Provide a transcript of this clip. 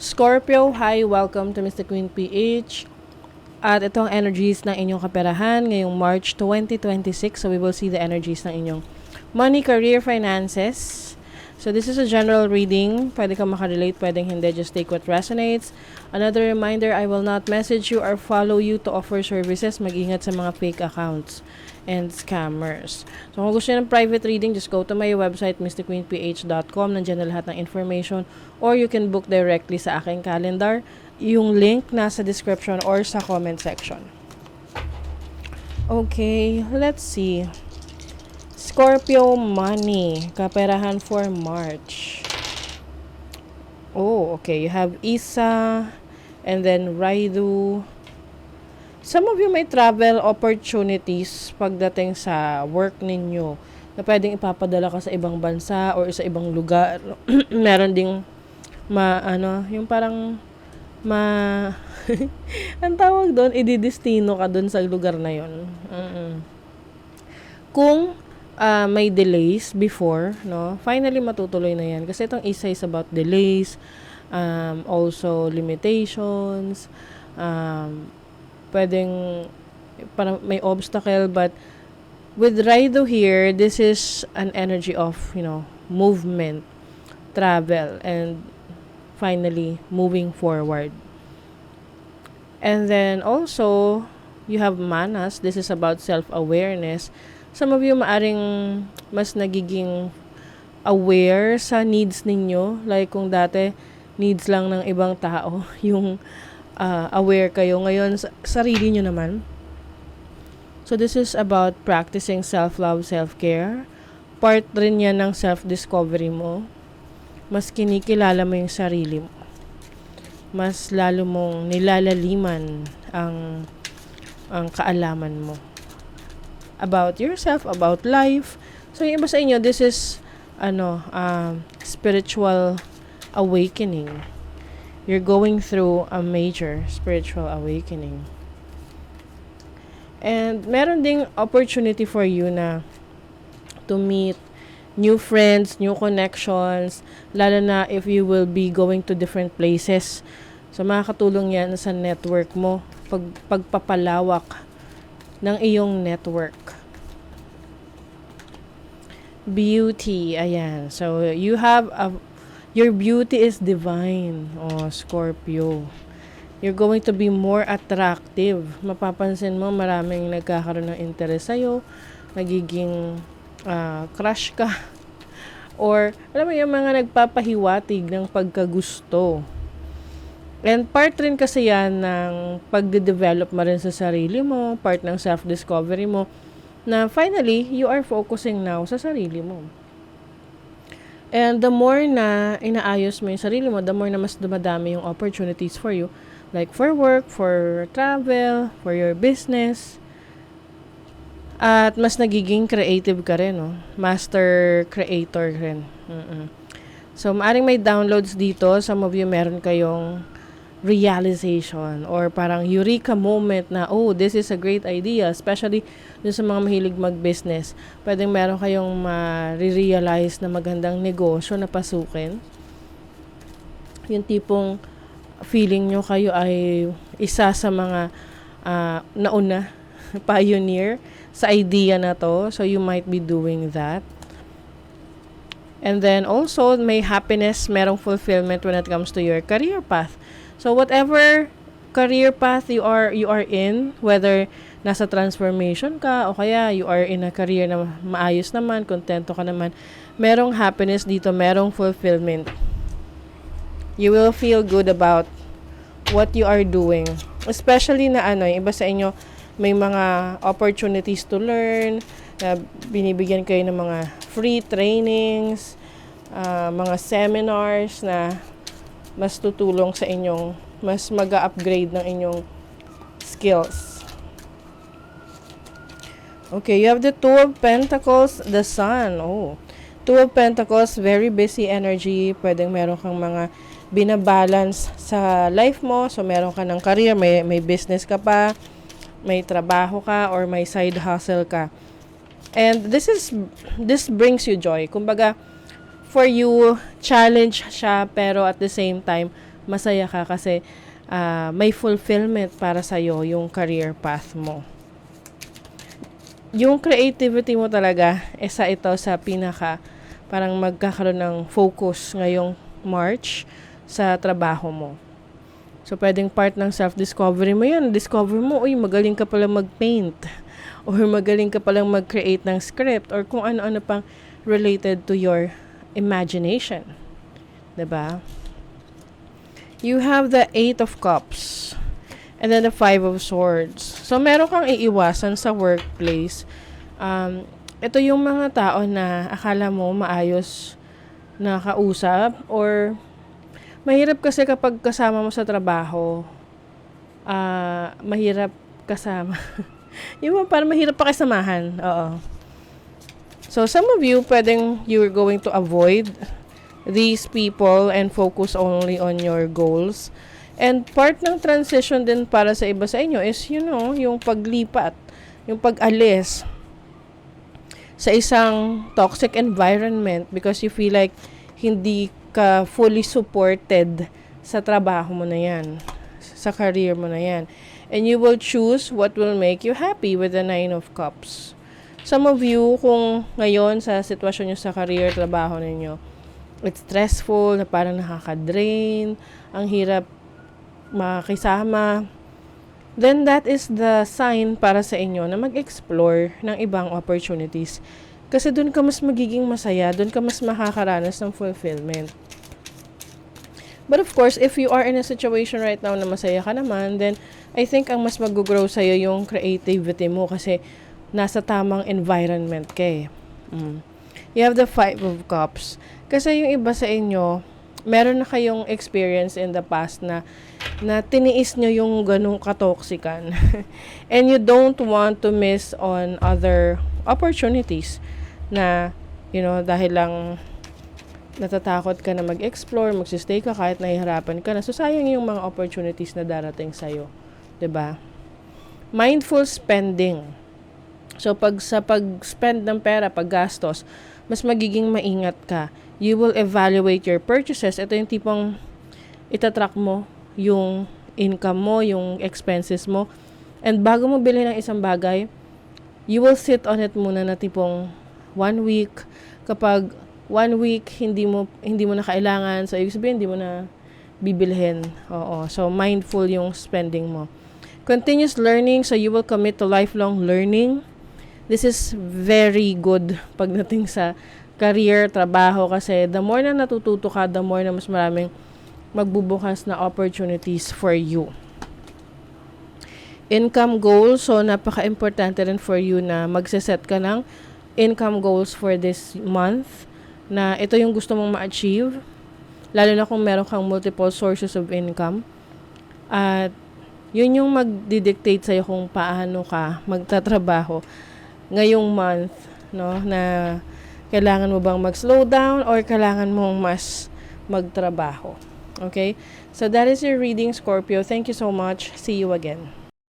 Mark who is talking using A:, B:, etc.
A: Scorpio, hi, welcome to Mr. Queen PH. At ito ang energies ng inyong kaperahan ngayong March 2026. So we will see the energies ng inyong money, career, finances. So this is a general reading. Pwede kang makarelate, pwedeng hindi. Just take what resonates. Another reminder, I will not message you or follow you to offer services. Mag-ingat sa mga fake accounts and scammers. So kung gusto nyo ng private reading, just go to my website, mrqueenph.com. Nandiyan na lahat ng information. Or you can book directly sa aking calendar. Yung link nasa description or sa comment section. Okay, let's see. Scorpio money, kaperahan for March. Oh, okay. You have Isa and then Raidu. Some of you may travel opportunities pagdating sa work ninyo na pwedeng ipapadala ka sa ibang bansa or sa ibang lugar. Meron ding yung parang ang tawag doon, ididestino ka doon sa lugar na yon. Kung may delays before, no, finally matutuloy na yan. Kasi itong isa is about delays, also limitations, pwedeng parang may obstacle, but with Raido here, this is an energy of, movement, travel, and finally moving forward. And then also, you have Manas. This is about self-awareness. Some of you maaring mas nagiging aware sa needs ninyo. Like kung dati, needs lang ng ibang tao, yung aware kayo. Ngayon, sarili nyo naman. So this is about practicing self-love, self-care. Part rin yan ng self-discovery mo. Mas kinikilala mo yung sarili mo. Mas lalo mong nilalaliman ang kaalaman mo about yourself, about life. So yung iba sa inyo, this is spiritual awakening. You're going through a major spiritual awakening. And meron ding opportunity for you na to meet new friends, new connections, lalo na if you will be going to different places. So makakatulong yan sa network mo, pagpapalawak ng iyong network. Beauty, ayan. So you have your beauty is divine, Scorpio. You're going to be more attractive. Mapapansin mo maraming nagkakaroon ng interest sa'yo, nagiging crush ka, or alam mo yung mga nagpapahiwatig ng pagkagusto. And part rin kasi yan ng pagde-develop mo rin sa sarili mo, part ng self-discovery mo, na finally, you are focusing now sa sarili mo. And the more na inaayos mo yung sarili mo, the more na mas dumadami yung opportunities for you, like for work, for travel, for your business. At mas nagiging creative ka rin, no? Master creator rin. So, maaring may downloads dito. Some of you meron kayong realization or parang eureka moment na, this is a great idea. Especially dun sa mga mahilig mag-business. Pwedeng meron kayong ma-realize na magandang negosyo na pasukin. Yung tipong feeling nyo kayo ay isa sa mga nauna, pioneer sa idea na to. So, you might be doing that. And then, also, may happiness, merong fulfillment when it comes to your career path. So, whatever career path you are in, whether nasa transformation ka, o kaya you are in a career na maayos naman, kontento ka naman, merong happiness dito, merong fulfillment. You will feel good about what you are doing. Especially na yung iba sa inyo, may mga opportunities to learn, na binibigyan kayo ng mga free trainings, mga seminars na mas tutulong sa inyong, mas mag-upgrade ng inyong skills. Okay, you have the Two of Pentacles, the Sun. Two of Pentacles, very busy energy. Pwedeng meron kang mga binabalance sa life mo. So, meron ka ng career, may business ka pa, may trabaho ka, or may side hustle ka. And this brings you joy. Kumbaga, for you, challenge siya, pero at the same time, masaya ka kasi may fulfillment para sa'yo yung career path mo. Yung creativity mo talaga, isa ito sa pinaka parang magkakaroon ng focus ngayong March sa trabaho mo. So, pwedeng part ng self-discovery mo yan. Discover mo, uy, magaling ka palang mag-paint. Or magaling ka palang mag-create ng script. Or kung ano-ano pang related to your imagination. Diba? You have the 8 of Cups. And then the 5 of Swords. So, meron kang iiwasan sa workplace. Ito yung mga tao na akala mo maayos na kausap or mahirap kasi kapag kasama mo sa trabaho, mahirap kasama. Yung parang mahirap pa kasamahan. Oo. So, some of you, pwedeng you're going to avoid these people and focus only on your goals. And part ng transition din para sa iba sa inyo is, yung paglipat, yung pag-alis sa isang toxic environment because you feel like hindi ka fully supported sa trabaho mo na yan, sa career mo na yan. And you will choose what will make you happy with the 9 of Cups. Some of you, kung ngayon sa sitwasyon nyo sa career, trabaho ninyo, it's stressful, na parang nakaka-drain, ang hirap makisama, then that is the sign para sa inyo na mag-explore ng ibang opportunities. Kasi doon ka mas magiging masaya, doon ka mas makakaranas ng fulfillment. But of course, if you are in a situation right now na masaya ka naman, then I think ang mas mag-grow sa'yo yung creativity mo kasi nasa tamang environment ka eh. You have the 5 of Cups. Kasi yung iba sa inyo, meron na kayong experience in the past na tiniis nyo yung ganung katoksikan. And you don't want to miss on other opportunities na, dahil lang natatakot ka na mag-explore, magsistay ka kahit nahihirapan ka na. So, sayang yung mga opportunities na darating sa'yo. 'Di ba? Mindful spending. So, sa pag-spend ng pera, paggastos, mas magiging maingat ka. You will evaluate your purchases. Ito yung tipong itatrack mo yung income mo, yung expenses mo. And bago mo bilhin ng isang bagay, you will sit on it muna na tipong 1 week. Kapag 1 week, hindi mo na kailangan. So, ibig sabihin, hindi mo na bibilhin. Oo. So, mindful yung spending mo. Continuous learning. So, you will commit to lifelong learning. This is very good pagdating sa career, trabaho. Kasi the more na natututo ka, the more na mas maraming magbubukas na opportunities for you. Income goals. So, napaka-importante rin for you na magsaset ka ng income goals for this month. Na ito yung gusto mong ma-achieve, lalo na kung meron kang multiple sources of income. At yun yung magdidictate sa'yo kung paano ka magtatrabaho ngayong month, no? Na kailangan mo bang mag-slow down or kailangan mong mas magtrabaho. Okay? So that is your reading, Scorpio. Thank you so much. See you again.